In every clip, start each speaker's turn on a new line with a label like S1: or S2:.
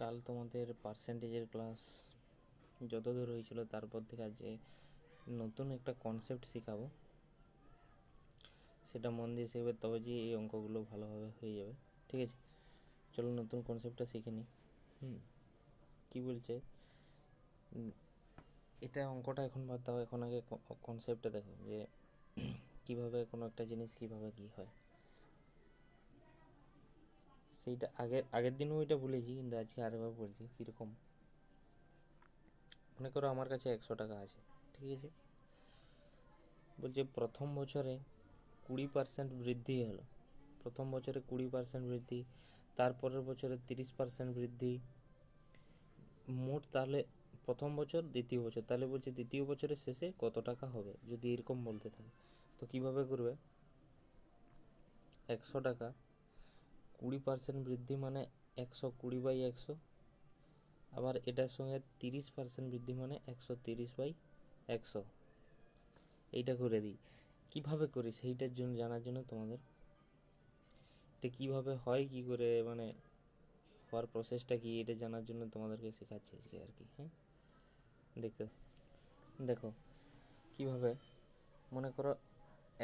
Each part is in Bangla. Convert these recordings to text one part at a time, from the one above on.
S1: কাল তোমাদের পার্সেন্টেজের ক্লাস যতদূর হয়েছিল তারপর থেকে আজকে নতুন একটা কনসেপ্ট শেখাবো, সেটা মন দিয়ে শিখবে তবে যে এই অঙ্কগুলো ভালোভাবে হয়ে যাবে। ঠিক আছে, চলো নতুন কনসেপ্টটা শিখে নিই। কী বলছে এটা, অঙ্কটা এখন বাদ দাও, এখন আগে কনসেপ্টটা দেখো যে কীভাবে কোনো একটা জিনিস কীভাবে কী হয়। সেইটা আগের দিনও ওইটা বলেছি, কিন্তু আজকে আরেকবার বলছি। কীরকম, মনে করো আমার কাছে 100 টাকা আছে, ঠিক আছে। বলছে প্রথম বছরে 20% বৃদ্ধি হলো, প্রথম বছরে 20% বৃদ্ধি, তারপরের বছরে 30% বৃদ্ধি, মোট তাহলে প্রথম বছর দ্বিতীয় বছর, তাহলে বলছে দ্বিতীয় বছরের শেষে কত টাকা হবে যদি এরকম বলতে থাকে। তো কীভাবে করবে, 100 টাকা 20% বৃদ্ধি মানে 120/100, আবার এটার সঙ্গে 30% বৃদ্ধি মানে 130/100। এইটা করে দিই, কীভাবে করি সেইটার জন্য জানার জন্য তোমাদের এটা কীভাবে হয়, কী করে মানে হওয়ার প্রসেসটা কী, এটা জানার জন্য তোমাদেরকে শেখাচ্ছি আজকে আর কি। হ্যাঁ, দেখো কীভাবে, মনে করো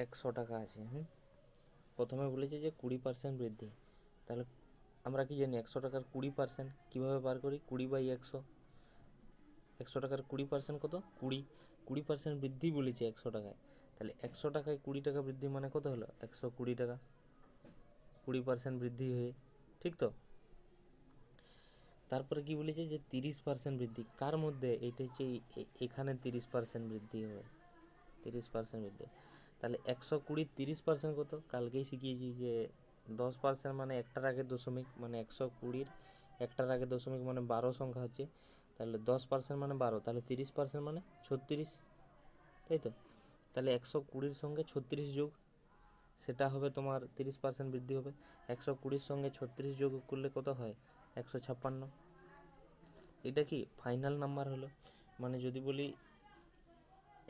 S1: 100 টাকা আছে। প্রথমে বলেছে যে 20% বৃদ্ধি, তাহলে আমরা কি জানি 100 টাকার 20% কীভাবে বার করি, 20/100। 100 টাকার 20% কত, 20, 20% বৃদ্ধি বলেছে 100 টাকায়, তাহলে 100 টাকায় 20 টাকা বৃদ্ধি মানে কত হলো, 120 টাকা, 20% বৃদ্ধি হয়ে, ঠিক তো। তারপরে কি বলেছে যে 30% বৃদ্ধি, কার মধ্যে, এইটা হচ্ছে এখানে 30% বৃদ্ধি হবে, 30% বৃদ্ধি, তাহলে 120 30% কত, কালকেই শিখিয়েছি যে 10% মানে একটার আগে দশমিক, মানে 120 একটার আগে দশমিক মানে 12 সংখ্যা হচ্ছে, তাহলে 10% মানে 12, তাহলে 30% মানে 36, তাই তো। তাহলে 120 সঙ্গে 36 যোগ, সেটা হবে তোমার 30% বৃদ্ধি হবে। 120 সঙ্গে 36 যোগ করলে কত হয়, 156। এটা কি ফাইনাল নাম্বার হলো, মানে যদি বলি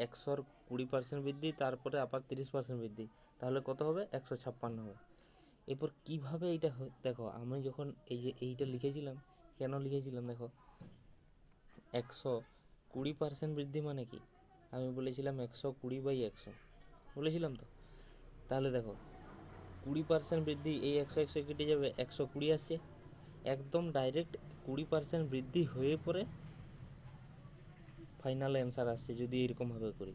S1: 100-র 20% বৃদ্ধি তারপরে আবার 30% বৃদ্ধি, তাহলে কত হবে, 156 হবে। এরপর কীভাবে এইটা হয় দেখো, আমি যখন এই যে এইটা লিখেছিলাম, কেন লিখেছিলাম দেখো, 120% বৃদ্ধি মানে কি, আমি বলেছিলাম 120/100 বলেছিলাম তো। তাহলে দেখো 20% বৃদ্ধি, এই 100 কেটে যাবে, 120 আসছে, একদম ডাইরেক্ট 20% বৃদ্ধি হয়ে পরে ফাইনাল অ্যান্সার আসছে যদি এরকমভাবে করি,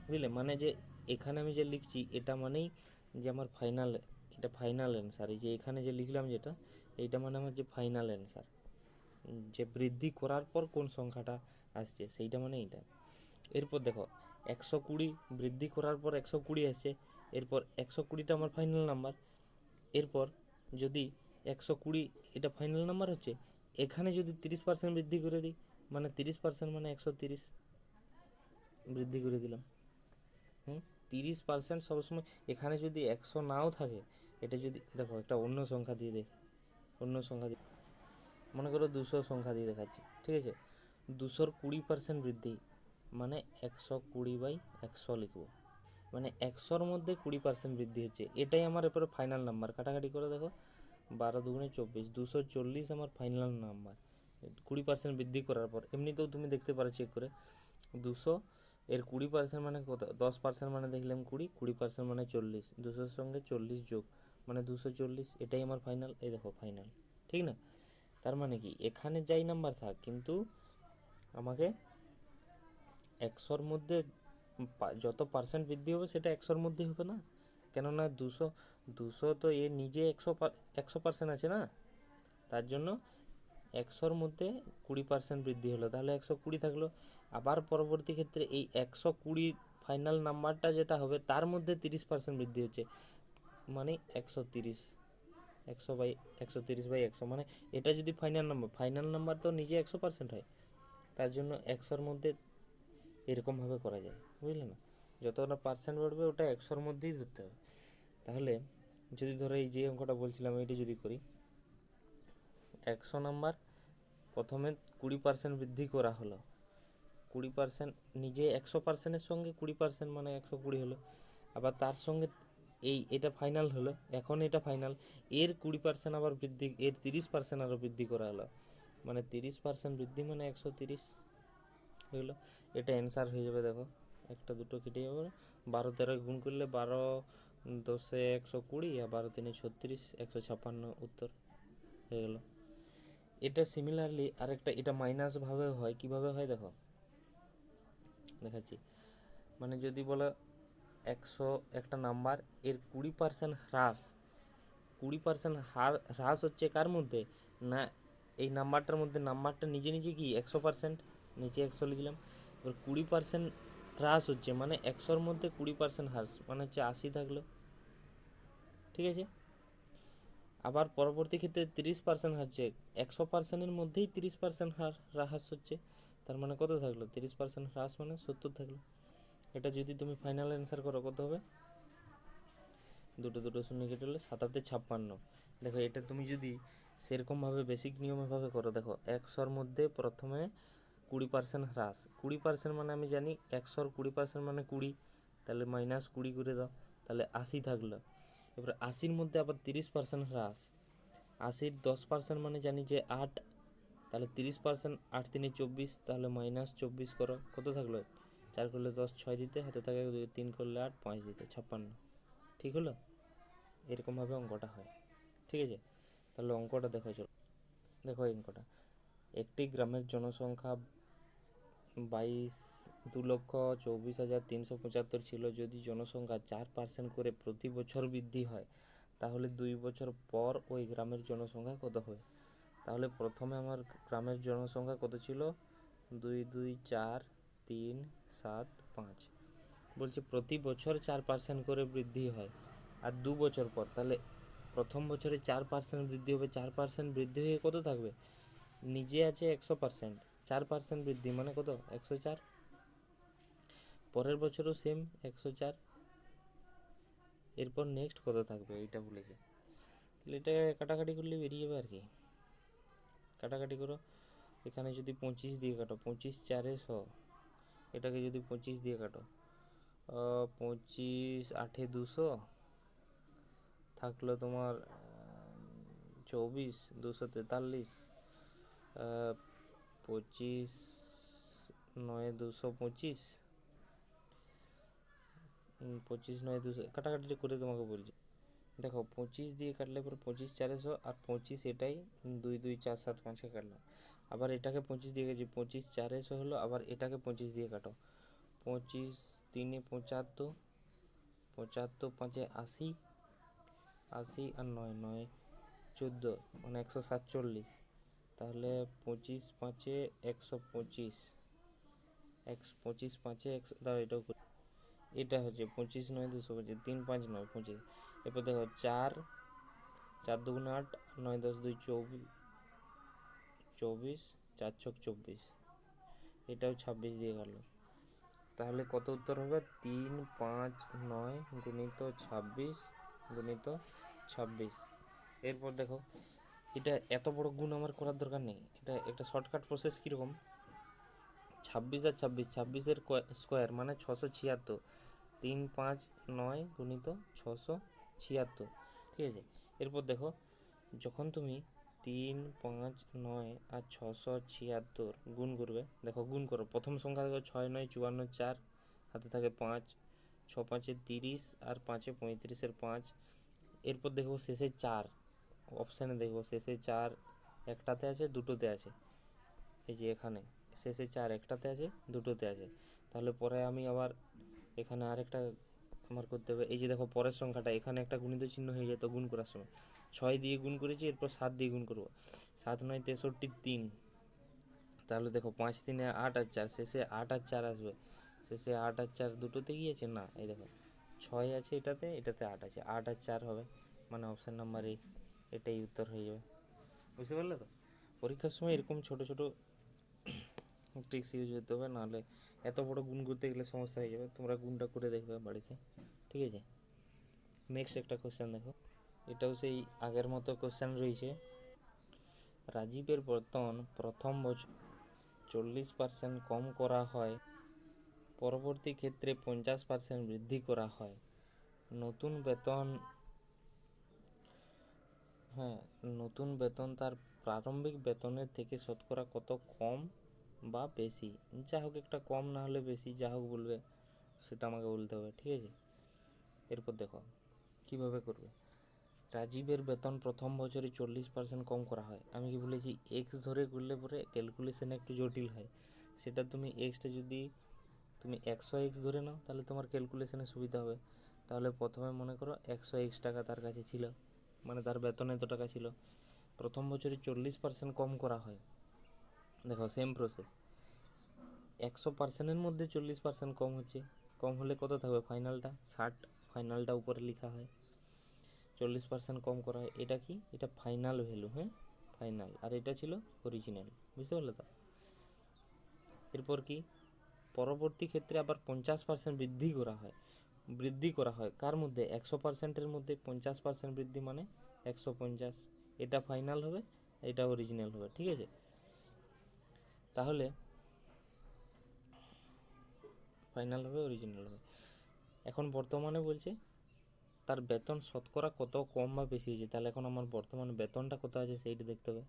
S1: বুঝলে। মানে যে এখানে আমি যে লিখছি এটা মানেই যে আমার ফাইনাল, এটা ফাইনাল অ্যান্সার, এই যে এখানে যে লিখলাম যেটা, এইটা মানে আমার যে ফাইনাল অ্যান্সার, যে বৃদ্ধি করার পর কোন সংখ্যাটা আসছে সেইটা মানে এইটা। এরপর দেখো 120 বৃদ্ধি করার পর 120 আসছে, এরপর 120টা আমার ফাইনাল নাম্বার। এরপর যদি 120 এটা ফাইনাল নাম্বার হচ্ছে, এখানে যদি 30% বৃদ্ধি করে দিই, মানে 30% মানে 130 বৃদ্ধি করে দিলাম। 30% সবসময়, এখানে যদি 100 নাও থাকে, এটা যদি দেখো একটা অন্য সংখ্যা দিয়ে অন্য সংখ্যা দিয়ে মনে করো 200 সংখ্যা দিয়ে দেখাচ্ছি, ঠিক আছে। 200-র 20% বৃদ্ধি মানে 120/100 লিখব, মানে 100-র মধ্যে 20% বৃদ্ধি হচ্ছে, এটাই আমার এরপরে ফাইনাল নাম্বার। কাটাকাটি করে দেখো, 12 দুগুণে 24, 240 আমার ফাইনাল নাম্বার 20% বৃদ্ধি করার পর। এমনিতেও তুমি দেখতে পারো চেক করে, 200 এর 20% মানে কত, 10% মানে দেখলাম 20, 20% মানে 40, 200-র সঙ্গে 40 যোগ মানে 240, এটাই আমার ফাইনাল। এই দেখো ফাইনাল, ঠিক না। তার মানে কি, এখানে যাই নাম্বার থাক, কিন্তু আমাকে 100-র মধ্যে যত পার্সেন্ট বৃদ্ধি হবে সেটা 100-র মধ্যেই হবে না, কেননা 200 তো এ নিজে 100% আছে না, তার জন্য 100-র মধ্যে 20% বৃদ্ধি হলো, তাহলে 120 থাকলো। আবার পরবর্তী ক্ষেত্রে এই 120 ফাইনাল নাম্বারটা যেটা হবে তার মধ্যে 30% বৃদ্ধি হচ্ছে, মানে 130, 130/100, মানে এটা যদি ফাইনাল নাম্বার তো নিজে 100% হয়, তার জন্য 100-র মধ্যে এরকমভাবে করা যায়, বুঝলে না। যতটা পার্সেন্ট বাড়বে ওটা 100-র মধ্যেই ধরতে হবে। তাহলে যদি ধরো এই যে অঙ্কটা বলছিলাম এইটা যদি করি, 100 নাম্বার প্রথমে 20% বৃদ্ধি করা হলো, 20% নিজে 100%-এর সঙ্গে 20% মানে 120 হলো, আবার তার সঙ্গে এটা ফাইনাল হলো, এখন এটা ফাইনাল, এর 20% আবার বৃদ্ধি, এর 30% আরও বৃদ্ধি করা হলো, মানে 30% বৃদ্ধি মানে 130 এগুলো। এটা অ্যান্সার হয়ে যাবে। দেখো একটা দুটো কেটে যাবে, 12 13 গুণ করলে 12 10 120 আর 12 3 36 156 উত্তর হয়ে গেল। এটা সিমিলারলি আরেকটা, এটা মাইনাস ভাবে হয়, কিভাবে হয় দেখো দেখাচ্ছি। মানে যদি বলো 100 একটা নাম্বার, এর 20% হ্রাস, 20% হ্রাস হচ্ছে কার মধ্যে না, এই নাম্বারটার মধ্যে, নাম্বারটা নিজে নিজে কি 100%, নিচে 100 লিখলাম। এবার 20% হ্রাস হচ্ছে মানে 100-র মধ্যে 20% হ্রাস মানে হচ্ছে 80 থাকলো, ঠিক আছে। আবার পরবর্তী ক্ষেত্রে 30% হচ্ছে, 100%-এর মধ্যেই 30% হ্রাস হচ্ছে, তার মানে কত থাকলো, 30% হ্রাস মানে 70 থাকলো। এটা যদি তুমি ফাইনাল অ্যান্সার করো কত হবে, দুটো দুটো শূন্য কেটে হলে 7-56। দেখো এটা তুমি যদি সেরকমভাবে বেসিক নিয়মেভাবে করো, দেখো 100-র মধ্যে প্রথমে 20% হ্রাস, 20% মানে আমি জানি 100-র 20% মানে 20, তাহলে -20 করে দাও, তাহলে 80 থাকলো। এবার 80-র মধ্যে আবার 30% হ্রাস, 80-র 10% মানে জানি যে 8, তাহলে 30%, 8 3 24, তাহলে -24 করো, কত থাকলো, 4 করলে 10, 6 দিতে হাতে থাকে 2, 3 করলে 8, 5 দিতে 56, ঠিক হলো। এরকমভাবে অঙ্কটা হয়, ঠিক আছে। তাহলে অঙ্কটা দেখো, চলো দেখো এই অঙ্কটা। একটি গ্রামের জনসংখ্যা 2,24,375 ছিল। যদি জনসংখ্যা 4% করে প্রতি বছর বৃদ্ধি হয়, তাহলে 2 বছর পর ওই গ্রামের জনসংখ্যা কত হবে। তাহলে প্রথমে আমার গ্রামের জনসংখ্যা কত ছিল, 2 2 4 3 7 5, বলছে প্রতি বছর 4% করে বৃদ্ধি হয় আর 2 বছর পর, তাহলে প্রথম বছরে 4% বৃদ্ধি হবে, 4% বৃদ্ধি হয়ে কত থাকবে, নিজে আছে 100%, 4% বৃদ্ধি মানে কত, 104। পরের বছরও সেম 104, এরপর নেক্সট কত থাকবে এইটা বলেছে। তাহলে এটা কাটাকাটি করলে বেরিয়ে যাবে আর কি, কাটাকাটি করো। এখানে যদি 25 দিয়ে কাটো, 25 4 100, এটাকে যদি 25 দিয়ে কাটো, 25 8 200, থাকলো তোমার 24 243, 25 9 225, 25 9 200, কাটাকাটি করে তোমাকে বলছি। দেখো 25 দিয়ে কাটলে পরে 25 400 আর 25 এটাই 2 2 4 7 5-এ কাটলাম, আবার এটাকে 25 দিয়ে গেছি, 25 400 হলো, আবার এটাকে 25 দিয়ে কাটো, 25 3 75, 75 5 80, 80 আর 9 9 14 মানে 147, তাহলে 25 5 125, 25 5 100, দাও এটাও করি। এটা হচ্ছে 25 9 225, 3 5 9 25। এরপর দেখো 4 4 2 8, 9 10 2 24, 24 4 6 24, এটাও 26 দিয়ে গেল। তাহলে কত উত্তর হবে, 3 5 9 গুণিত 26 গুণিত 26। এরপর দেখো এটা এত বড় গুণ আমার করার দরকার নেই, এটা একটা শর্টকাট প্রসেস। কীরকম, 26 আর 26, 26-এর স্কোয়ার মানে 676, 3 5 9 গুণিত 676, ঠিক আছে। এরপর দেখো যখন তুমি 3 5 9 আর 676 গুণ করবে, দেখো গুণ করো, প্রথম সংখ্যা দেখো 6 9 54 4, হাতে থাকে 5, 6 5 30 আর 5 35-এর 5। এরপর দেখবো শেষে 4, অপশানে দেখবো শেষে 4 একটাতে আছে দুটোতে আছে, এই যে এখানে শেষে 4 একটাতে আছে দুটোতে আছে। তাহলে পরে আমি আবার এখানে আরেকটা আমার করতে হবে, এই যে দেখো পরের সংখ্যাটা এখানে একটা গুণিত চিহ্ন হয়ে যেত গুণ করার সময়, 6 দিয়ে গুণ করেছি, এরপর 7 দিয়ে গুণ করবো, 7 9 63 3, তাহলে দেখো 5 3 8 আর 4, শেষে 8 আর 4 আসবে, শেষে 8 আর 4 দুটোতে গিয়েছে না, এই দেখো 6 আছে এটাতে, এটাতে 8 আছে, 8 আর 4 হবে, মানে অপশান নাম্বার এই, এটাই উত্তর হয়ে যাবে। বুঝতে পারলে তো, পরীক্ষার সময় এরকম ছোট ছোট ট্রিক্স ইউজ করতে হবে, নাহলে এত বড় গুণ করতে গেলে সমস্যা হয়ে যাবে। তোমরা গুণটা করে দেখবে বাড়িতে, ঠিক আছে। নেক্সট একটা কোশ্চেন দেখো, এটাও সেই আগের মতো কোশ্চেন রয়েছে। রাজীবের বেতন প্রথম বছর 40% কম করা হয়, পরবর্তী ক্ষেত্রে 50% বৃদ্ধি করা হয়। নতুন বেতন হ্যাঁ, নতুন বেতন তার প্রারম্ভিক বেতনের থেকে শতকরা কত কম বা বেশি, যা হোক একটা কম না হলে বেশি, যা হোক বলবে সেটা আমাকে বলতে হবে, ঠিক আছে। এরপর দেখো কীভাবে করবে। রাজীবের বেতন প্রথম বছরে 40% কম করা হয়। আমি কি বলেছি, এক্স ধরে করলে পরে ক্যালকুলেশন একটু জটিল হয়। সেটা তুমি এক্সটা যদি তুমি 100x ধরে নাও তাহলে তোমার ক্যালকুলেশনে সুবিধা হবে। তাহলে প্রথমে মনে করো 100x টাকা তার কাছে ছিল, মানে তার বেতন এত টাকা ছিল, প্রথম বছরে 40% কম করা হয়। দেখো সেম প্রসেস, 100%-এর মধ্যে 40% কম হচ্ছে, কম হলে কত থাকবে ফাইনালটা 60, ফাইনালটা উপরে লেখা হয়। 40% কম করা হয়, এটা কি, এটা ফাইনাল ভ্যালু, হ্যাঁ ফাইনাল, আর এটা ছিল অরিজিনাল, বুঝতে পারলে তো। এরপর কি, পরবর্তী ক্ষেত্রে আবার 50% বৃদ্ধি করা হয় কার মধ্যে, 100%-এর মধ্যে 50% বৃদ্ধি মানে 150, এটা ফাইনাল হবে, এটা অরিজিনাল হবে, ঠিক আছে। তাহলে ফাইনাল হবে, অরিজিনাল হবে। এখন বর্তমানে বলছে তার বেতন শতকরা কত কম বা বেশি হয়েছে, তাহলে এখন আমার বর্তমানে বেতনটা কত আছে সেইটা দেখতে হবে।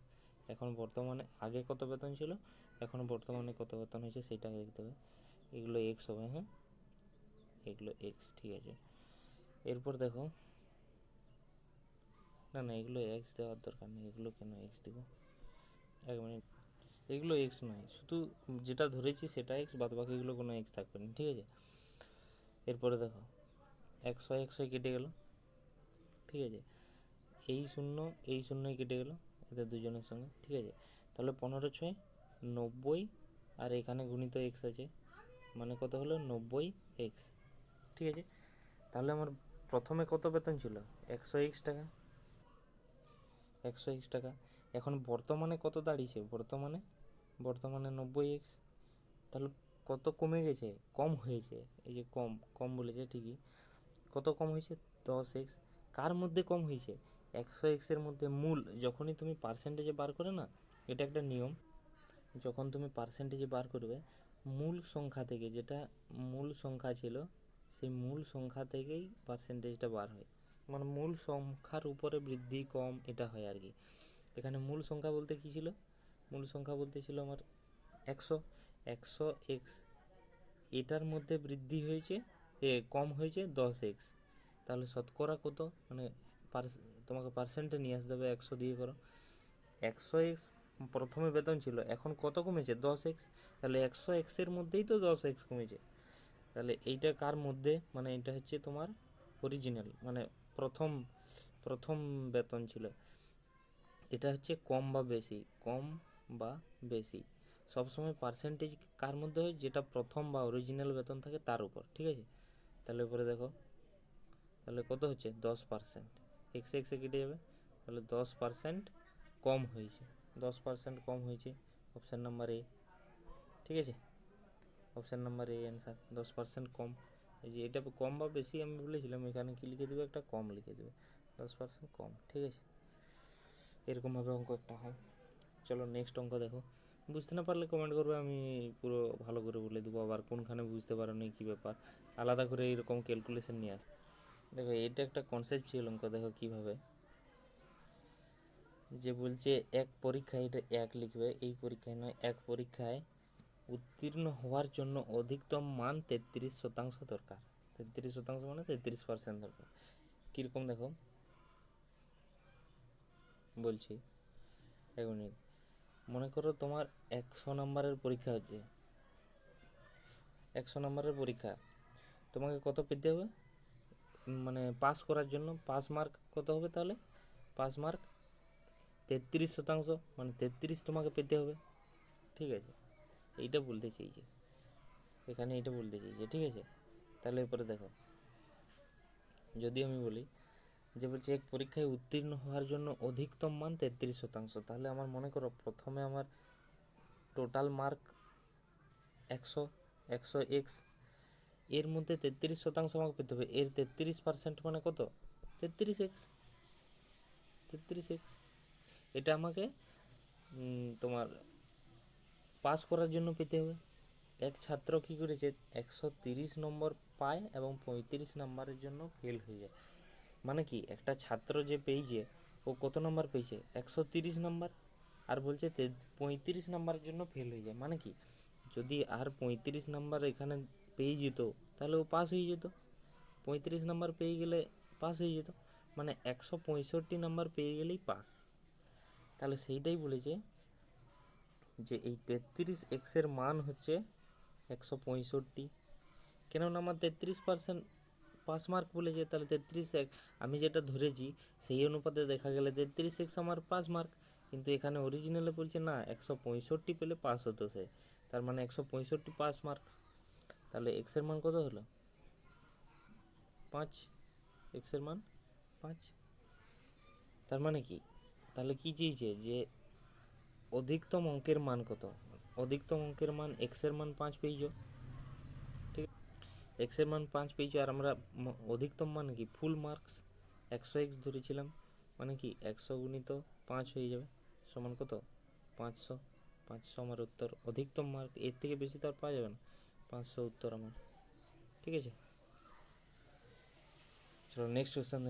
S1: এখন বর্তমানে আগে কত বেতন ছিল, এখন বর্তমানে কত বেতন হয়েছে সেইটা দেখতে হবে। এগুলো এক্স হবে, হ্যাঁ এগুলো এক্স, ঠিক আছে। এরপর দেখো, না না এগুলো এক্স দেওয়ার দরকার নেই, এগুলো কেন এক্স দেবো, এক মিনিট, এগুলো এক্স নয়, শুধু যেটা ধরেছি সেটা এক্স, বাদ বাকিগুলো কোনো এক্স থাকবে না, ঠিক আছে। এরপরে দেখো 100 কেটে গেল, ঠিক আছে, এই শূন্যই কেটে গেল এদের দুজনের সঙ্গে, ঠিক আছে। তাহলে 15×6 90, আর এখানে গুণিত এক্স আছে, মানে কত হলো 90x, ঠিক আছে। তাহলে আমার প্রথমে কত বেতন ছিল, 100x টাকা, 100x টাকা। এখন বর্তমানে কত দাঁড়িয়েছে, বর্তমানে 90x, তাহলে কত কমে গেছে, কম হয়েছে, এই যে কম কম বলেছে ঠিকই, কত কম হয়েছে 10x। কার মধ্যে কম হয়েছে, 100x-এর মধ্যে। মূল, যখনই তুমি পার্সেন্টেজে বার করে না, এটা একটা নিয়ম, যখন তুমি পার্সেন্টেজে বার করবে মূল সংখ্যা থেকে, যেটা মূল সংখ্যা ছিল সেই মূল সংখ্যা থেকেই পার্সেন্টেজটা বার হয়, মানে মূল সংখ্যার উপরে বৃদ্ধি কম এটা হয় আর কি। এখানে মূল সংখ্যা বলতে কী ছিল, মূল সংখ্যা বলতে ছিল আমার 100x, এটার মধ্যে বৃদ্ধি হয়েছে, কম হয়েছে 10x, তাহলে শতকরা কত, মানে তোমাকে পার্সেন্টে নিয়ে আসতে হবে, 100 দিয়ে করো। 100x প্রথমে বেতন ছিল, এখন কত কমেছে 10x, তাহলে 100x-এর মধ্যেই তো 10x কমেছে। তাহলে এইটা কার মধ্যে, মানে এটা হচ্ছে তোমার অরিজিনাল, মানে প্রথম প্রথম বেতন ছিল, এটা হচ্ছে কম বা বেশি, কম বা বেশি সবসময় পার্সেন্টেজ কার মধ্যে হয়, যেটা প্রথম বা অরিজিনাল বেতন থাকে তার উপর, ঠিক আছে। তাহলে উপরে দেখো, তাহলে কত হচ্ছে 10%, এক্স এক্সে কেটে যাবে, তাহলে 10% কম হয়েছে, 10% কম হয়েছে, অপশান নাম্বার এ, ঠিক আছে, অপশান নাম্বার এ অ্যান্সার, 10% কম। এই যে এটা কম বা বেশি আমি বলেছিলাম, এখানে কি লিখে দেবে, একটা কম লিখে দেবে, 10% কম, ঠিক আছে। এরকমভাবে অঙ্ক একটা হয়। চলো নেক্সট অঙ্ক দেখো, বুঝতে না পারলে কমেন্ট করবে, আমি পুরো ভালো করে বলে দেবো, আবার কোনখানে বুঝতে পারো নি কী ব্যাপার, আলাদা করে এরকম ক্যালকুলেশন নিয়ে আসতে। দেখো এটা একটা কনসেপচুয়াল অঙ্ক, দেখো কীভাবে, যে বলছে এক পরীক্ষায়, এটা এক লিখবে, এই পরীক্ষায় নয়, এক পরীক্ষায় উত্তীর্ণ হওয়ার জন্য অধিকতম মান 33% দরকার, 33% মানে 33% দরকার। কীরকম দেখো বলছি, এক মিনিট, মনে করো তোমার 100 নম্বরের পরীক্ষা হচ্ছে, 100 নম্বরের পরীক্ষা, তোমাকে কত পেতে হবে, মানে পাস করার জন্য পাস মার্ক কত হবে, তাহলে পাস মার্ক 33%, মানে 33 তোমাকে পেতে হবে, ঠিক আছে। এইটা বলতে চাইছে এখানে, এইটা বলতে চাইছে, ঠিক আছে। তাহলে এরপরে দেখো, যদি আমি বলি যে বলছে এক পরীক্ষায় উত্তীর্ণ হওয়ার জন্য অধিকতম মান 33%, তাহলে আমার মনে করো প্রথমে আমার টোটাল মার্ক 100, 100x, এর মধ্যে 33% আমাকে পেতে হবে, এর 33% মানে কত, 33x, 33x, এটা আমাকে তোমার পাস করার জন্য পেতে হবে। এক ছাত্র কী করেছে, 130 নম্বর পায় এবং 35 নম্বরের জন্য ফেল হয়ে যায়, মানে কি একটা ছাত্র যে পেয়েছে ও কত নাম্বার পেয়েছে? 130 নাম্বার। আর বলছে 35 নাম্বারের জন্য ফেল হয়ে যায়। মানে কি, যদি আর 35 নাম্বার এখানে পেয়ে যেত তাহলে ও পাস হয়ে যেত। 35 নাম্বার পেয়ে গেলে পাস হয়ে যেত, মানে 165 নাম্বার পেয়ে গেলেই পাস। তাহলে সেইটাই বলেছে যে এই 33x মান হচ্ছে 165। কেননা আমার 33% পাস মার্ক বলেছে, তাহলে 33x আমি যেটা ধরেছি সেই অনুপাতে দেখা গেলে 33x আমার পাস মার্ক। কিন্তু এখানে অরিজিনালে বলছে না, 165 পেলে পাস হতো সে, তার মানে 165 পাস মার্কস। তাহলে এক্সের মান কত হলো? 5। এক্সের মান 5। তার মানে কি, তাহলে কি চেয়েছে যে অধিকতম অঙ্কের মান কত? অধিকতম অঙ্কের মান এক্সের মান 5 পেয়েছো, ঠিক আছে? এক্সের মান 5 পেয়েছো, আর আমরা অধিকতম মানে কি ফুল মার্কস 100x ধরেছিলাম, মানে কি 100 গুণিত 5 হয়ে যাবে সমান কত? 500। 500 আমার উত্তর, অধিকতম মার্ক, এর থেকে বেশি তো আর পাওয়া যাবে না। 500 উত্তর আমার, ঠিক আছে। চলো নেক্সট কোয়েশ্চেন।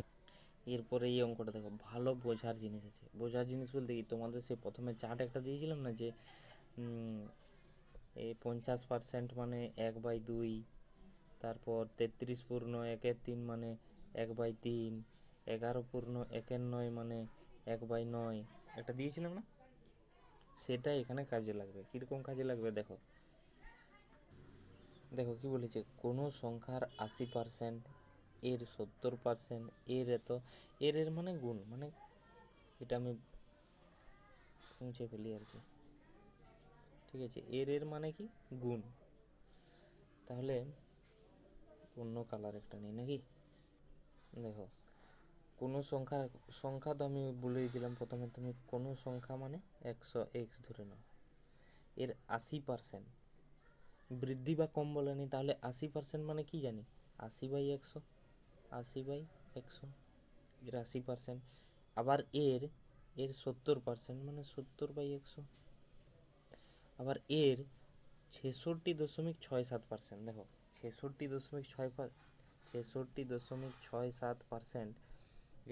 S1: এরপরে এই অঙ্কটা দেখো, ভালো বোঝার জিনিস আছে। বোঝার জিনিস বলতে কি, তোমাদের সে প্রথমে চার্ট একটা দিয়েছিলাম না, যে এই 50% মানে 1/2, তারপর 33 পূর্ণ 1/3 মানে 1/3, 11 পূর্ণ 1/9 মানে 1/9, একটা দিয়েছিলাম না? সেটা এখানে কাজে লাগবে। কীরকম কাজে লাগবে দেখো। দেখো কি বলেছে, কোনো সংখ্যার 80%, এর 70%, এর এত, এর মানে গুণ, মানে এটা আমি মুছে ফেলি আর কি, ঠিক আছে। এর মানে কি গুণ। তাহলে অন্য কালার একটা নেই নাকি? দেখো, কোনো সংখ্যা, সংখ্যা তো আমি বলেই দিলাম প্রথমে, তুমি কোনো সংখ্যা মানে 100x ধরে নাও, এর 80% বৃদ্ধি বা কম বলেনি, তাহলে 80% মানে কি জানি? 80/100, 80/100, এর 80%। আবার এর 70% মানে 70/100। আবার এর 66.67%, দেখো 66.67%,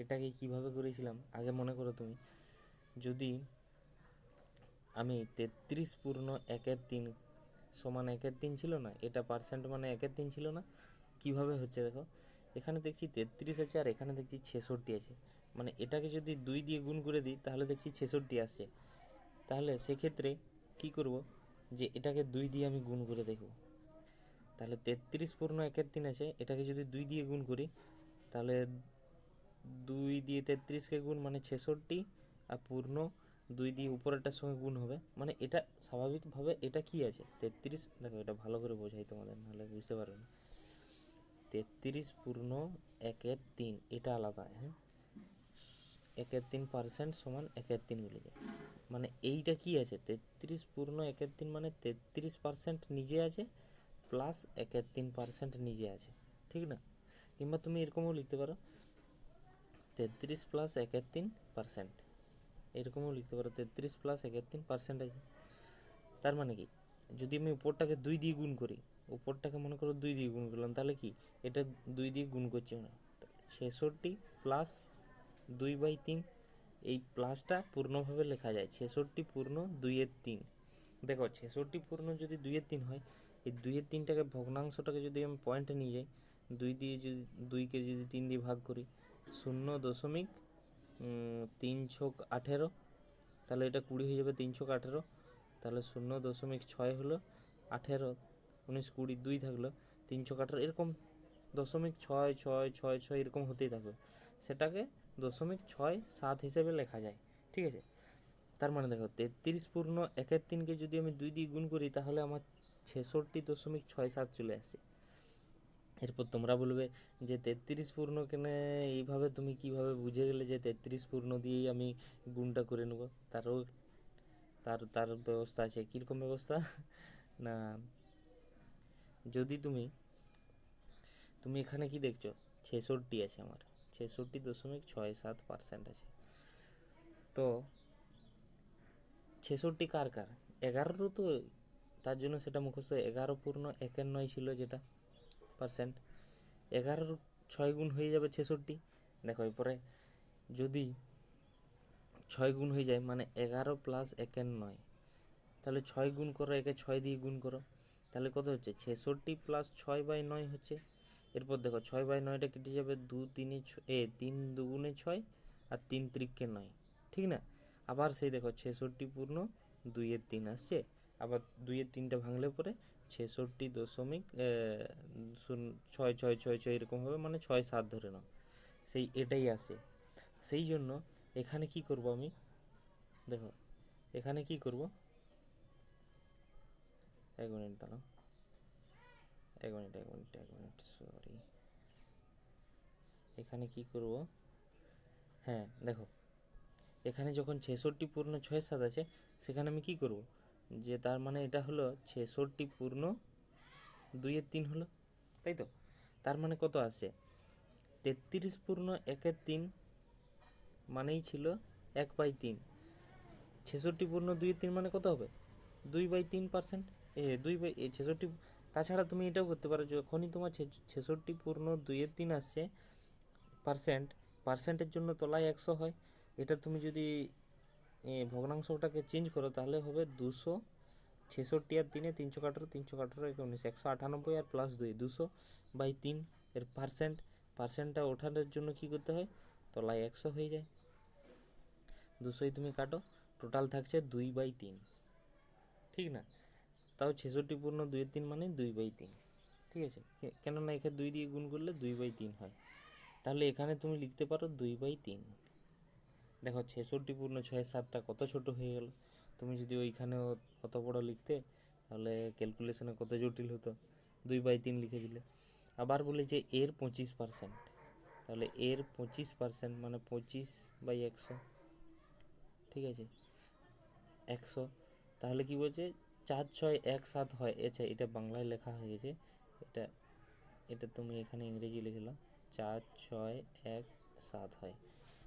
S1: এটাকে কিভাবে করেছিলাম আগে মনে করো তুমি। যদি আমি 33 পূর্ণ 1/3 সমান 1/3 ছিল না, এটা পার্সেন্ট মানে 1/3 ছিল না, কিভাবে হচ্ছে দেখো। এখানে দেখছি 33 আছে, আর এখানে দেখছি 66 আছে, মানে এটাকে যদি 2 দিয়ে গুণ করে দিই তাহলে দেখছি 66 আসছে। তাহলে সেক্ষেত্রে কি করব, যে এটাকে 2 দিয়ে আমি গুণ করে দেখব। তাহলে 33 পূর্ণ 1/3 আছে, এটাকে যদি 2 দিয়ে গুণ করি তাহলে 2 দিয়ে 33কে গুণ মানে 66, আর পূর্ণ 2 দিয়ে উপরেরটার সঙ্গে গুণ হবে, মানে এটা স্বাভাবিকভাবে এটা কি আছে 33। দেখো এটা ভালো করে বোঝাই তোমাদের, নাহলে বুঝতে পারবে না। 33 পূর্ণ 1/3 এটা আলাদা, হ্যাঁ, 1/3% সমান 1/3 বলে যায়। মানে এইটা কি আছে, 33 পূর্ণ 1/3 মানে 33% নিজে আছে প্লাস 1/3% নিজে আছে, ঠিক না? কিংবা তুমি এরকমও লিখতে পারো 33 প্লাস 1/3%, এরকমও লিখতে পারো 33 প্লাস 1/3% আছে। তার মানে কি, যদি আমি উপরটাকে 2 দিয়ে গুণ করি, উপরটাকে মনে করো 2 দিয়ে গুণ করলাম, তাহলে কি এটা 2 দিয়ে গুণ করছি না, 66 প্লাস 2/3, এই প্লাসটা পূর্ণভাবে লেখা যায় 66 পূর্ণ 2/3। দেখো 66 পূর্ণ যদি 2/3 হয়, এই 2/3টাকে ভগ্নাংশটাকে যদি আমি পয়েন্টে নিয়ে যাই, 2 দিয়ে যদি 2কে যদি 3 দিয়ে ভাগ করি, 0.318, তাহলে এটা 20 হয়ে যাবে, 318, তাহলে 0.6 হলো 18, 19 20 2 থাকলো 318, এরকম 0.66666 এরকম হতেই থাকবে, সেটাকে 0.67 হিসেবে লেখা যায়, ঠিক আছে। তার মানে দেখো 33 পূর্ণ 1/3কে যদি আমি 2 দিয়ে গুণ করি তাহলে আমার 66.67 চলে আসছে। এরপর তোমরা বলবে যে 33 পূর্ণ কেনে এইভাবে তুমি কিভাবে বুঝে গেলে যে 33 পূর্ণ দিয়েই আমি গুণটা করে নেব? তারও তার তার ব্যবস্থা আছে। কীরকম ব্যবস্থা না, যদি তুমি এখানে কি দেখছো 66 আছে, আমার 66.67% আছে, তো 66 কার কার? 11রও তো, তার জন্য সেটা মুখস্থ 11 পূর্ণ 1/9 ছিল যেটা পার্সেন্ট, 11 6 গুণ হয়ে যাবে 66। দেখো এরপরে যদি ছয় গুণ হয়ে যায়, মানে 11 প্লাস 1-9। তাহলে 6 গুণ করো, একে 6 দিয়ে গুণ করো, তাহলে কত হচ্ছে 66 প্লাস 6/9 হচ্ছে। এরপর দেখো 6/9টা কেটে যাবে, 3 দুগুণে 6 আর 3 3-কে 9, ঠিক না? আবার সেই দেখো 66 পূর্ণ 2-3 আসছে, আবার 2-3টা ভাঙলে পরে 66.66666 এরকম হবে, মানে 6-7 ধরে নাও, সেই এটাই আসে। সেই জন্য এখানে কি করব আমি, দেখো এখানে কি করব, 1 মিনিট দাঁড়াও, 1 মিনিট সরি, এখানে কি করব, হ্যাঁ দেখো এখানে যখন 66 পূর্ণ 6-7 আছে, সেখানে আমি কি করব, যে তার মানে এটা হলো 66 পূর্ণ 2-3 হলো, তাই তো? তার মানে কত আসে, 33 পূর্ণ 1-3 মানেই ছিল 1/3। 66 পূর্ণ 2-3 মানে কত হবে, 2/3%, 66। তাছাড়া তুমি এটাও করতে পারো, যখনই তোমার 66 পূর্ণ 2-3 আসছে, পার্সেন্ট, পার্সেন্টের জন্য তলায় 100 হয়। এটা তুমি যদি ভগ্নাংশটাকে চেঞ্জ করো, তাহলে হবে 266 আর 3, 318, 318 19, 198 আর প্লাস 2, 200/3 এর পার্সেন্ট। পার্সেন্টটা ওঠানোর জন্য কি করতে হয়, তলায় 100 হয়ে যায়, 200 তুমি কাটো, টোটাল থাকছে 2/3, ঠিক না? তাও 66 পূর্ণ 2-3 মানে 2/3, ঠিক আছে? কেননা এখানে 2 দিয়ে গুণ করলে 2/3 হয়, তাহলে এখানে তুমি লিখতে পারো 2/3। দেখো 66 পূর্ণ 6-7টা কত ছোট হয়ে গেল, তুমি যদি ওইখানেও অত বড় লিখতে, তাহলে ক্যালকুলেশনে কত জটিল হতো, 2/3 লিখে দিলে। আবার বলে যে এর 25%, তাহলে এর 25% মানে 25/100, ঠিক আছে, 100। তাহলে কি বলছে, 4-6-1-7 হয়, আচ্ছা এটা বাংলায় লেখা হয়ে গেছে, এটা এটা তুমি এখানে ইংরেজি লিখে নাও, 4-6-1-7 হয়,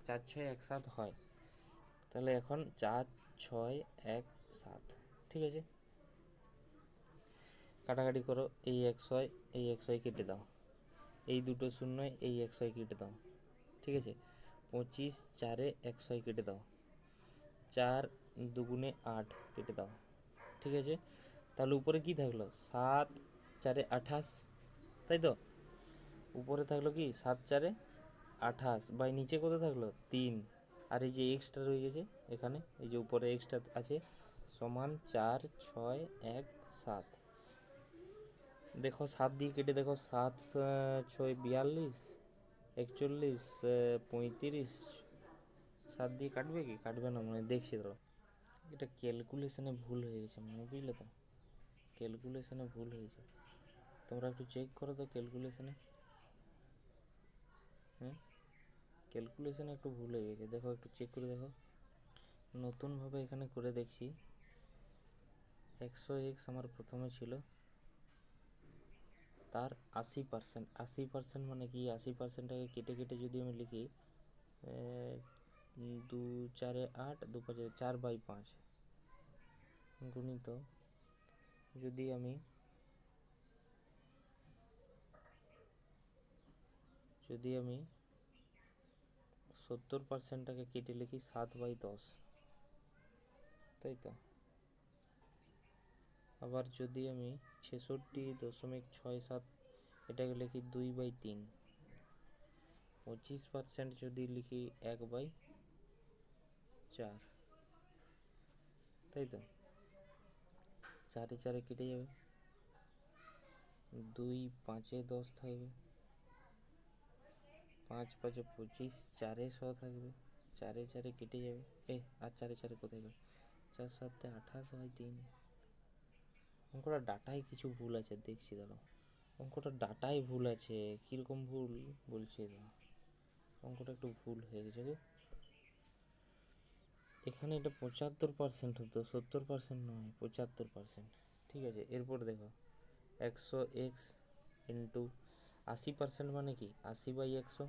S1: 4-6-1-7 হয়। তাহলে এখন 4-6-1-7, ঠিক আছে, কাটাকাটি করো, এই 100 এই 100 কেটে দাও, এই দুটো শূন্য, এই 100 কেটে দাও, ঠিক আছে, 25-4-100 কেটে দাও, 4-2-8 কেটে দাও, ঠিক আছে। তাহলে উপরে কি থাকলো, 7-4-28, তাই তো? উপরে থাকলো কি 7-4-28, বাই নিচে কত থাকলো 3, আর এই যে এক্সট্রা রয়ে গেছে এখানে, এই যে উপরে এক্সট্রা আছে, সমান 4-6-1-7। দেখো 7 দিয়ে কেটে দেখো, 7-6-42, 41, 35, 7 দিয়ে কাটবে কি, কাটবে না মনে হয়, দেখছি দাঁড়াও, এটা ক্যালকুলেশনে ভুল হয়ে গেছে মনে হয়, বুঝলে তো, ক্যালকুলেশনে ভুল হয়েছে, তোমরা একটু চেক করো তো ক্যালকুলেশনে, হ্যাঁ ক্যালকুলেশনে একটু ভুল হয়ে গেছে, দেখো একটু চেক করে দেখো, নতুনভাবে এখানে করে দেখছি। 100x আমার প্রথমে ছিল, তার 80%, 80% মানে কি, 80%টাকে কেটে কেটে যদি আমি লিখি, 2-4-8, 2-5, 4/5 গুণিত, যদি আমি 70%টাকে কেটে লিখি 7/10, তাই তো? আবার যদি আমি 66.67 এটাকে লিখি 2/3, 25% যদি লিখি 1/4, তাই তো? 4-4 কেটে যাবে, 2-5-10 থাকবে, 5-5-25, 4-100 থাকবে, 4-4 কেটে যাবে, আর 4-4 কোথায় গেল, 4-7-28/3। অঙ্কটা ডাটায় কিছু ভুল আছে, দেখছি দাঁড়াও, অঙ্কটা ডাটায় ভুল আছে, কীরকম ভুল বলছে, অঙ্কটা একটু ভুল হয়ে গেছে গো, এখানে এটা 75% হতো, 70% নয়, 75%, ঠিক আছে। এরপর দেখো 100x ইন্টু 80% মানে কি, 80/100,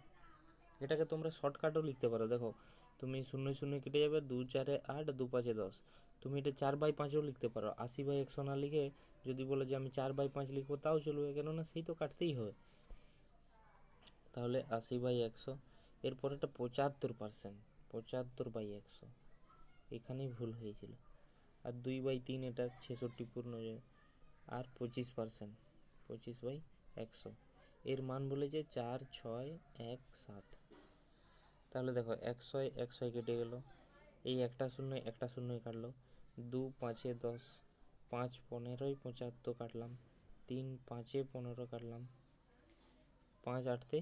S1: এটাকে তোমরা শর্টকাটও লিখতে পারো, দেখো তুমি 0 কেটে যাবে, 2-4-8, 2-5-10, তুমি এটা 4/5ও লিখতে পারো, 80/100 না লিখে যদি বলো যে আমি 4/5 লিখবো তাও চলবে, কেননা সেই তো কাটতেই হবে, তাহলে 80/100। এরপর এটা 75%, 75/100, এখানেই ভুল হয়েছিল। আর 2/3 এটা 66 পূর্ণ যায়। আর 25%, 25/100, এর মান বলেছে 4, 6, 1, 7। তাহলে দেখো 100 কেটে গেল, এই একটা শূন্য একটা শূন্য কাটলো, 2 5 10, 5 15 75 কাটলাম, 3 5 15 কাটলাম, 5 8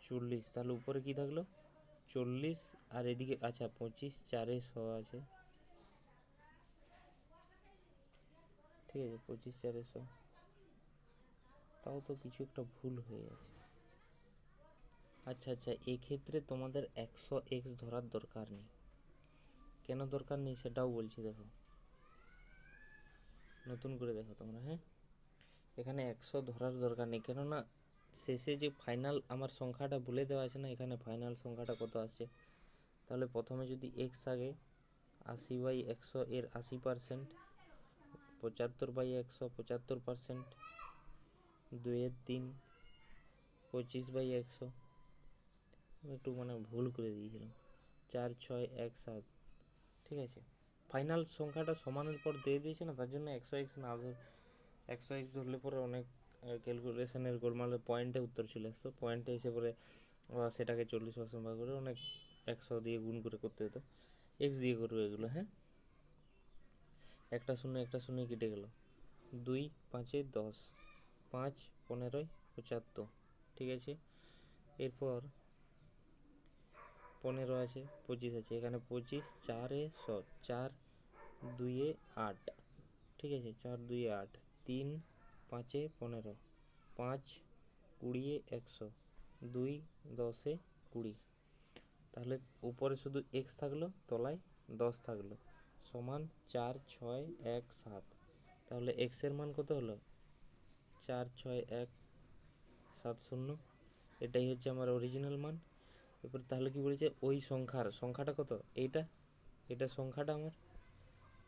S1: 40। তাহলে উপরে কি থাকলো 40, আর এদিকে আচ্ছা 25 4 100 আছে, ঠিক আছে 25 4 100। তাও তো কিছু একটা ভুল হয়ে আছে। আচ্ছা আচ্ছা, এক্ষেত্রে তোমাদের 100x ধরার দরকার নেই। কেন দরকার নেই সেটাও বলছি, দেখো নতুন করে দেখো তোমরা। হ্যাঁ, এখানে 100 ধরার দরকার নেই, কেননা শেষে যে ফাইনাল আমার সংখ্যাটা বলে দেওয়া আছে না, এখানে ফাইনাল সংখ্যাটা কত আসছে। তাহলে প্রথমে যদি এক্স থাকে, 80/100 এর 80%, 75/100 75%, 2/3 25/100। একটু মানে ভুল করে দিয়েছিলাম, 4 6 1 7, ঠিক আছে। ফাইনাল সংখ্যাটা সমানের পর দিয়ে দিয়েছে না, তার জন্য 100x না ধর, 100x ধরলে পরে অনেক ক্যালকুলেশনের গোলমালে পয়েন্টে উত্তর চলে আসতো, পয়েন্টে এসে পরে সেটাকে 40% ভাগ করে অনেক 100 দিয়ে গুণ করে করতে হতো। এক্স দিয়ে করবে এগুলো। হ্যাঁ, একটা শূন্য একটা শূন্য কেটে গেল, 2 5 10, 5 15 75, ঠিক আছে। এরপর 15 আছে, 25 আছে, এখানে 25 4 4 2 8, ঠিক আছে, 4 2 8, 3 5 15, 5 20 100, 2 10 20। তাহলে উপরে শুধু এক্স থাকলো, তলায় 10 থাকলো, সমান 4 6 1 7। তাহলে এক্সের মান কত হলো 4 6 1 7 0, এটাই হচ্ছে আমার অরিজিনাল মান। এরপর তাহলে কি বলেছে, ওই সংখ্যাটা কত, এটা সংখ্যাটা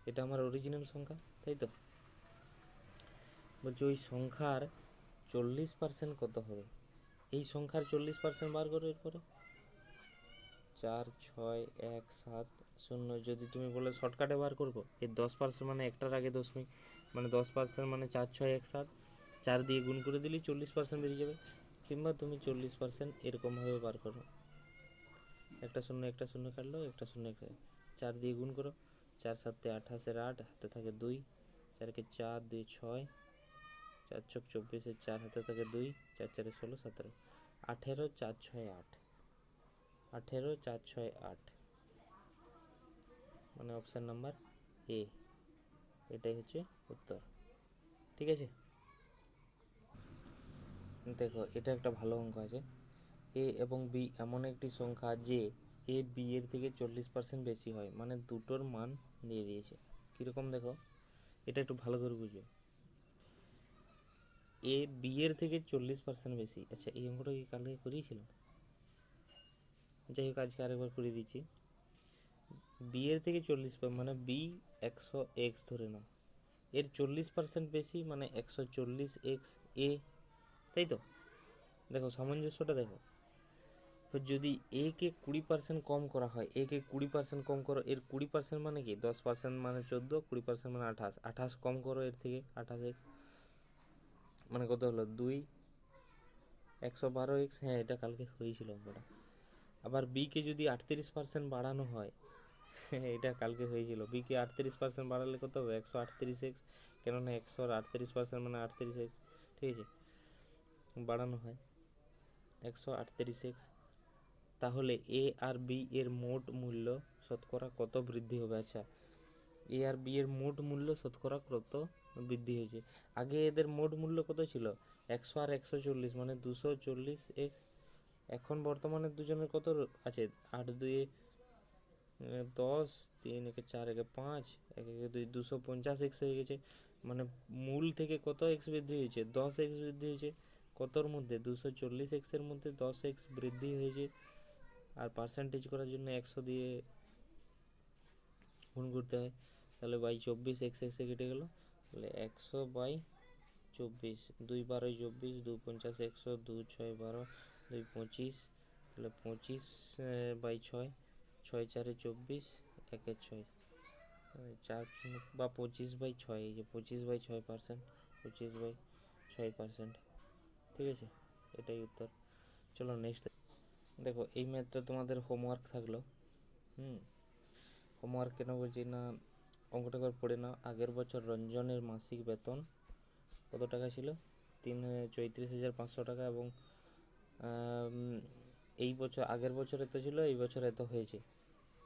S1: এটা আমার অরিজিনাল সংখ্যা, তাই তো। বলছে ওই সংখ্যার 40% কত হবে, এই সংখ্যার 40% বার করো। এরপরে 4 6 1 7 0, যদি তুমি বলে শর্টকাটে বার করবো, এর 10% মানে একটার আগে দশমিক, মানে 10% মানে 4 6 1 7, 4 দিয়ে গুণ করে দিলেই 40% বেরিয়ে যাবে। কিংবা তুমি 40% এরকমভাবে বার করো, একটা শূন্য কাটলো, একটা শূন্য একটা, 4 দিয়ে গুণ করো, 4 7 28 8, হাতে থাকে 2, 4 4 2 6, 4 6 24, 4 হাতে থাকে 2, 4 4 16 17, 18 4 6 8, 18 4 6 8, মানে অপশান নাম্বার এ, এটাই হচ্ছে উত্তর, ঠিক আছে। দেখো এটা একটা ভালো অঙ্ক আছে, এ এবং বি এমন একটি সংখ্যা যে এ বি এর থেকে 40% বেশি হয়, মানে দুটোর মান দিয়ে দিয়েছে। কীরকম দেখো, এটা একটু ভালো করে বুঝো। এ বি এর থেকে 40% বেশি। আচ্ছা, এই অঙ্কটা কি কালকে করিয়েছিলাম? যাই হোক, আজকে আরেকবার করে দিচ্ছি। বি এর থেকে 40, মানে বি 100x ধরে নাও, এর 40% বেশি, মানে 140x এ, তাই তো। দেখো সামঞ্জস্যটা দেখো, তো যদি এ কে 20% কম করা হয়, এ কে 20% কম করো, এর 20% মানে কি 10% মানে 14, 20% মানে 28, 28 কম করো এর থেকে 28x, মানে কত হলো 2 112x। হ্যাঁ, এটা কালকে হয়েছিল অঙ্কটা। আবার বি কে যদি 38% বাড়ানো হয়, এটা কালকে হয়েছিল, বি কে 38% বাড়ালে কত হবে 138x, কেননা 138% মানে 38x, ঠিক আছে, বাড়ানো হয় 138x। তাহলে এ আর বি এর মোট মূল্য শতকরা কত বৃদ্ধি হবে? আচ্ছা, এ আর বি এর মোট মূল্য শতকরা কত বৃদ্ধি হয়েছে। আগে এদের মোট মূল্য কত ছিল 100 আর 140, মানে 240x। এখন বর্তমানে দুজনের কত আছে, 8 2 10, 3 1 4 1 5, 1 1 2 250x হয়ে গেছে। মানে মূল থেকে কত এক্স বৃদ্ধি হয়েছে, 10x বৃদ্ধি হয়েছে। কতর মধ্যে 240x এর মধ্যে 10x বৃদ্ধি হয়েছে। আর পার্সেন্টেজ করার জন্য 100 দিয়ে গুণ করতে হয়। তাহলে বাই 24, এক্স এক্সে কেটে গেল, তাহলে 100/24, 2 12 24, 2 50 100, 2 6 12, 2 25, তাহলে 25/6, 6 4 24, 1 6, 4 বা 25/6, এই যে 25/6%, 25/6%, ঠিক আছে, এটাই উত্তর। চলো নেক্সট দেখো, এই ম্যাথটা তোমাদের হোমওয়ার্ক থাকলো। হোমওয়ার্ক কেন বলছি না, অঙ্কটা করে পড়ে নাও। আগের বছর রঞ্জনের মাসিক বেতন কত টাকা ছিল? 34,500 টাকা, এবং এই বছর, আগের বছর এত ছিল, এই বছর এত হয়েছে,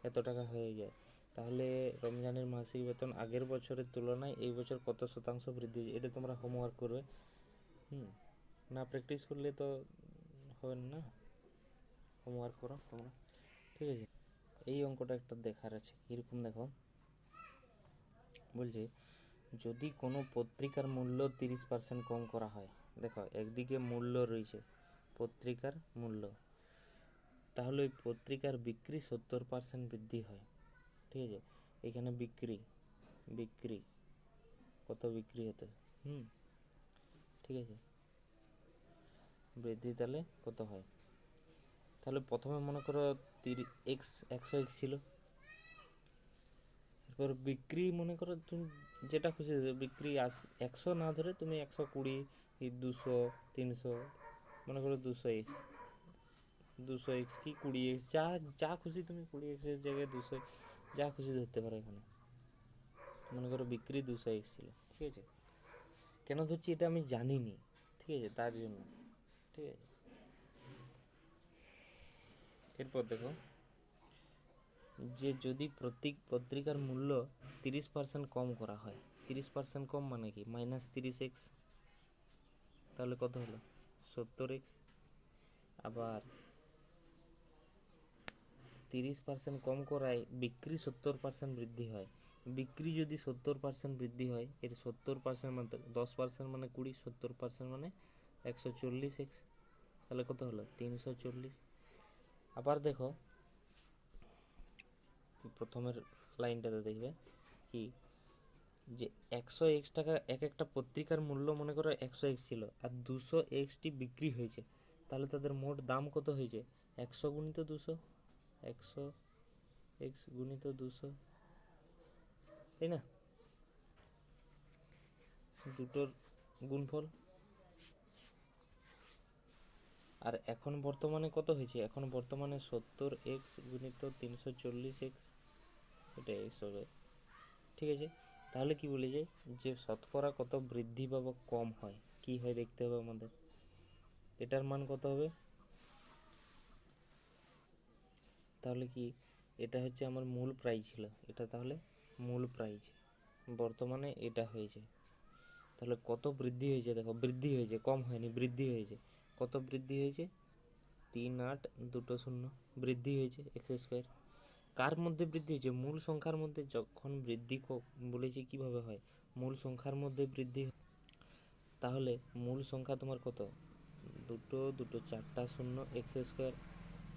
S1: এত টাকা হয়ে যায়। তাহলে রমজানের মাসিক বেতন আগের বছরের তুলনায় এই বছর কত শতাংশ বৃদ্ধি হয়েছে, এটা তোমরা হোমওয়ার্ক করবে। না প্র্যাকটিস করলে তো হবে না, হোমওয়ার্ক করো তোমরা, ঠিক আছে। এই অঙ্কটা একটা দেখার আছে, কীরকম দেখো, বলছে যদি কোনো পত্রিকার মূল্য 30% কম করা হয়, দেখো একদিকে মূল্য রয়েছে, পত্রিকার মূল্য, তাহলে ওই পত্রিকার বিক্রি 70% বৃদ্ধি হয়, ঠিক আছে। এখানে বিক্রি কত বিক্রি হতে, ঠিক আছে, বৃদ্ধি তাহলে কত হয়? তাহলে প্রথমে মনে করো 100x ছিল, এরপর বিক্রি মনে করো তুমি যেটা খুশি বিক্রি 100 না ধরে তুমি 120, 200, 300, মনে করো 200x কি 20x, যা যা খুশি তুমি 20x এর জায়গায় 200, যা খুশি ধরতে পারো। এখানে মনে করো বিক্রি 200x ছিল, ঠিক আছে। কেন ধরছি এটা আমি জানিনি, ঠিক আছে, তার জন্য, ঠিক আছে। এরপর দেখো যে যদি পত্রিকার মূল্য 30% কম করা হয়, 30% কম মানে কি -30x, তাহলে কত হলো 70x। আবার 30% কম করায় বিক্রি 70% বৃদ্ধি হয়, বিক্রি যদি 70% বৃদ্ধি হয়, এর 70% মানে 10% মানে 20, 70% মানে 140x, তাহলে কত হলো 340। আবার দেখো প্রথমের লাইনটাতে দেখবে কি, যে 100x টাকা এক একটা পত্রিকার মূল্য মনে করো 100x ছিল, আর 200xটি বিক্রি হয়েছে, তাহলে তাদের মোট দাম কত হয়েছে? 100 গুণিত 200, 100x গুণিত 200, তাই না, দুটোর গুণফল। আর এখন বর্তমানে কত হয়েছে? এখন বর্তমানে 70x গুণিত 340x, এটা x হবে, ঠিক আছে। তাহলে কি বলে যায় যে শতকরা কত বৃদ্ধি বা কম হয়, কি হয় দেখতে হবে আমাদের, এটার মান কত হবে? তাহলে কি এটা হচ্ছে আমার মূল প্রাইস ছিল, এটা তাহলে মূল প্রাইস, বর্তমানে এটা হয়েছে, তাহলে কত বৃদ্ধি হয়েছে? দেখো বৃদ্ধি হয়েছে, কম হয়নি, বৃদ্ধি হয়েছে। কত বৃদ্ধি হয়েছে? 3,8,2,0 বৃদ্ধি হয়েছে x²। কার মধ্যে বৃদ্ধি হয়েছে? মূল সংখ্যার মধ্যে। যখন বৃদ্ধি বলেছি কিভাবে হয়, মূল সংখ্যার মধ্যে বৃদ্ধি। তাহলে মূল সংখ্যা তোমার কত? 2, 4টা শূন্য x²,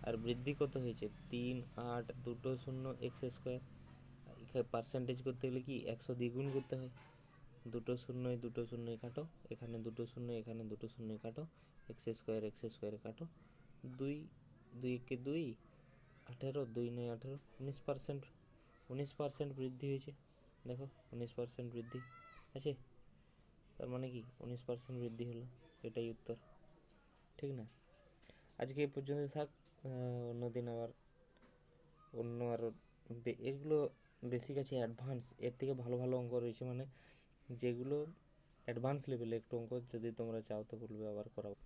S1: আর বৃদ্ধি কত হয়েছে? 3,8,2,0 x²। পার্সেন্টেজ করতে গেলে কি 100 দ্বিগুণ করতে হয়, 2 শূন্যয় কাটো, এখানে 2 শূন্য, এখানে 2 শূন্য কাটো, x² কাটো, 2, 2 × 2 18, 2 × 9 18, 19%, 19% বৃদ্ধি হয়েছে। দেখো 19% বৃদ্ধি আছে, তার মানে কি 19% বৃদ্ধি হলো, এটাই উত্তর, ঠিক না। আজকে এই পর্যন্ত থাক, অন্যদিন আবার অন্য আরও এগুলো বেসিক আছে, অ্যাডভান্স এর থেকে ভালো ভালো অঙ্ক রয়েছে, মানে যেগুলো অ্যাডভান্স লেভেলে একটু অঙ্ক, যদি তোমরা চাও তো বলবে আবার করাবো।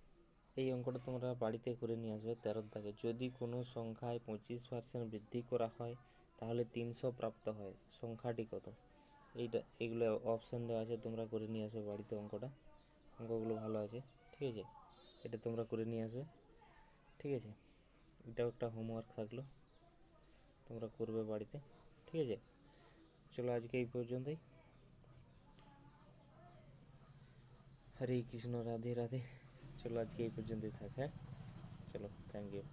S1: এই অঙ্কটা তোমরা বাড়িতে করে নিয়ে আসবে। 13 দাগে যদি কোনো সংখ্যায় 25% বৃদ্ধি করা হয় তাহলে 300 প্রাপ্ত হয়, সংখ্যাটি কত? এগুলো অপশান দেওয়া আছে, তোমরা করে নিয়ে আসবে বাড়িতে অঙ্কটা, অঙ্কগুলো ভালো আছে, ঠিক আছে, এটা তোমরা করে নিয়ে আসবে, ঠিক আছে। এটাও একটা হোমওয়ার্ক থাকলো, তোমরা করবে বাড়িতে, ঠিক আছে। চলো আজকে এই পর্যন্তই, হরে কৃষ্ণ, রাধে রাধে। চলো আজকে এই পর্যন্তই থাক, হ্যাঁ, চলো, থ্যাংক ইউ।